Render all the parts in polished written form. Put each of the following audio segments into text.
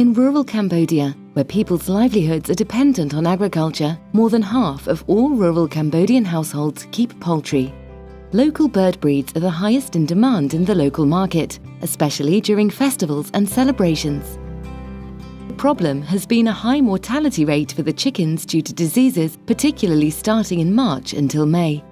In rural Cambodia, where people's livelihoods are dependent on agriculture, more than half of all rural Cambodian households keep poultry. Local bird breeds are the highest in demand in the local market, especially during festivals and celebrations. The problem has been a high mortality rate for the chickens due to diseases, particularly starting in March until May.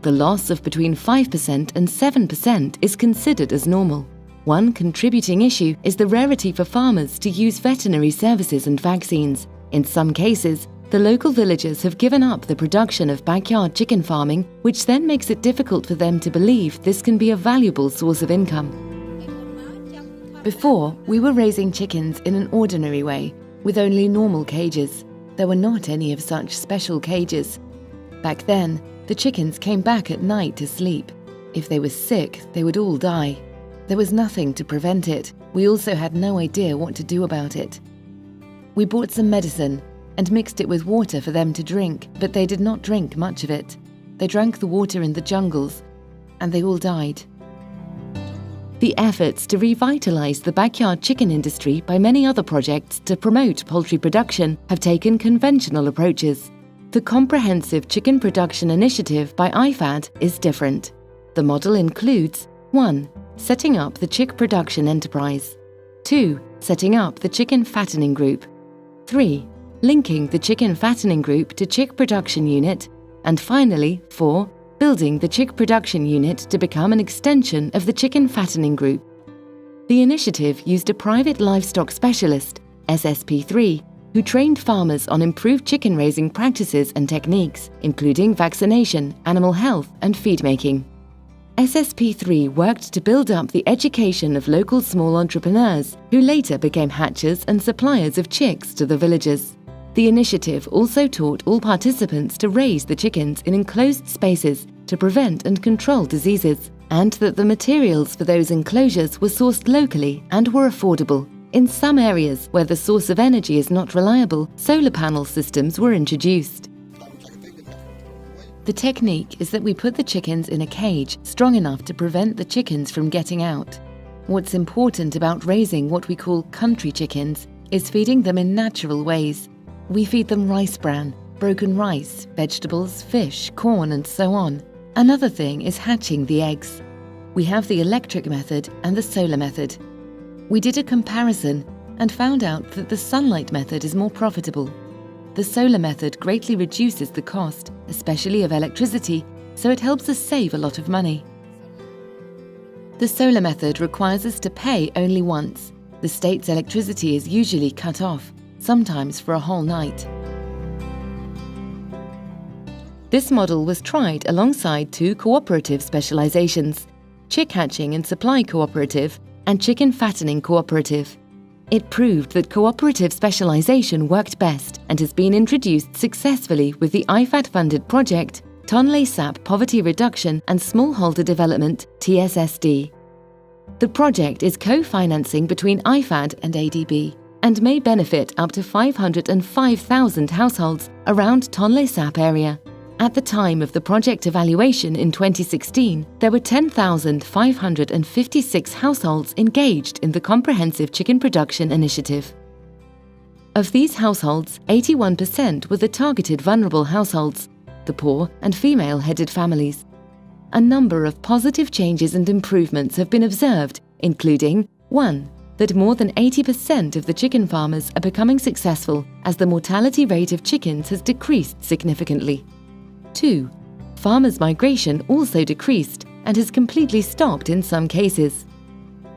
The loss of between 5% and 7% is considered as normal. One contributing issue is the rarity for farmers to use veterinary services and vaccines. In some cases, the local villagers have given up the production of backyard chicken farming, which then makes it difficult for them to believe this can be a valuable source of income. Before, we were raising chickens in an ordinary way, with only normal cages. There were not any of such special cages. Back then, the chickens came back at night to sleep. If they were sick, they would all die. There was nothing to prevent it. We also had no idea what to do about it. We bought some medicine and mixed it with water for them to drink, but they did not drink much of it. They drank the water in the jungles, and they all died. The efforts to revitalize the backyard chicken industry by many other projects to promote poultry production have taken conventional approaches. The Comprehensive Chicken Production Initiative by IFAD is different. The model includes 1. Setting up the chick production enterprise. 2. Setting up the chicken fattening group. 3. Linking the chicken fattening group to chick production unit. And finally, 4. Building the chick production unit to become an extension of the chicken fattening group. The initiative used a private livestock specialist, SSP3, who trained farmers on improved chicken raising practices and techniques, including vaccination, animal health, and feed making. SSP3 worked to build up the education of local small entrepreneurs, who later became hatchers and suppliers of chicks to the villagers. The initiative also taught all participants to raise the chickens in enclosed spaces to prevent and control diseases, and that the materials for those enclosures were sourced locally and were affordable. In some areas where the source of energy is not reliable, solar panel systems were introduced. The technique is that we put the chickens in a cage strong enough to prevent the chickens from getting out. What's important about raising what we call country chickens is feeding them in natural ways. We feed them rice bran, broken rice, vegetables, fish, corn, and so on. Another thing is hatching the eggs. We have the electric method and the solar method. We did a comparison and found out that the sunlight method is more profitable. The solar method greatly reduces the cost, especially of electricity, so it helps us save a lot of money. The solar method requires us to pay only once. The state's electricity is usually cut off, sometimes for a whole night. This model was tried alongside 2 cooperative specializations, chick hatching and supply cooperative and chicken fattening cooperative. It proved that cooperative specialization worked best and has been introduced successfully with the IFAD-funded project Tonle Sap Poverty Reduction and Smallholder Development (TSSD). The project is co-financing between IFAD and ADB and may benefit up to 505,000 households around Tonle Sap area. At the time of the project evaluation in 2016, there were 10,556 households engaged in the Comprehensive Chicken Production Initiative. Of these households, 81% were the targeted vulnerable households, the poor and female-headed families. A number of positive changes and improvements have been observed, including 1. That more than 80% of the chicken farmers are becoming successful as the mortality rate of chickens has decreased significantly. 2. Farmers' migration also decreased and has completely stopped in some cases.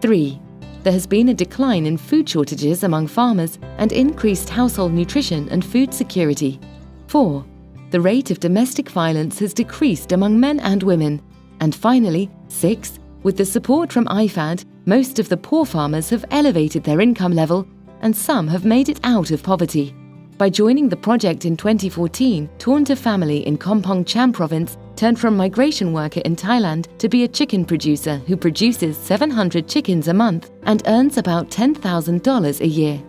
3. There has been a decline in food shortages among farmers and increased household nutrition and food security. 4. The rate of domestic violence has decreased among men and women. And finally, 6. With the support from IFAD, most of the poor farmers have elevated their income level and some have made it out of poverty. By joining the project in 2014, Tourn To family in Kompong Cham province turned from migration worker in Thailand to be a chicken producer who produces 700 chickens a month and earns about $10,000 a year.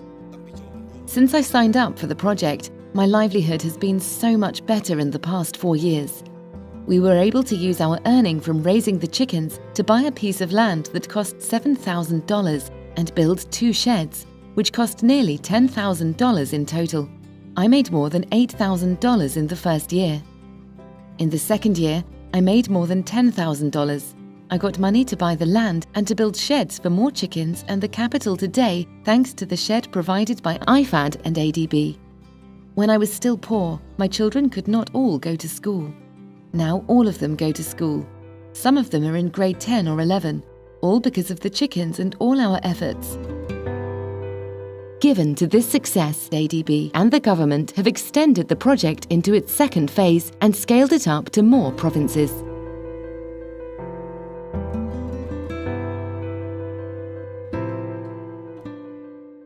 Since I signed up for the project, my livelihood has been so much better in the past 4 years. We were able to use our earning from raising the chickens to buy a piece of land that cost $7,000 and build 2 sheds, which cost nearly $10,000 in total. I made more than $8,000 in the first year. In the second year, I made more than $10,000. I got money to buy the land and to build sheds for more chickens and the capital today thanks to the shed provided by IFAD and ADB. When I was still poor, my children could not all go to school. Now all of them go to school. Some of them are in grade 10 or 11, all because of the chickens and all our efforts. Given to this success, ADB and the government have extended the project into its second phase and scaled it up to more provinces.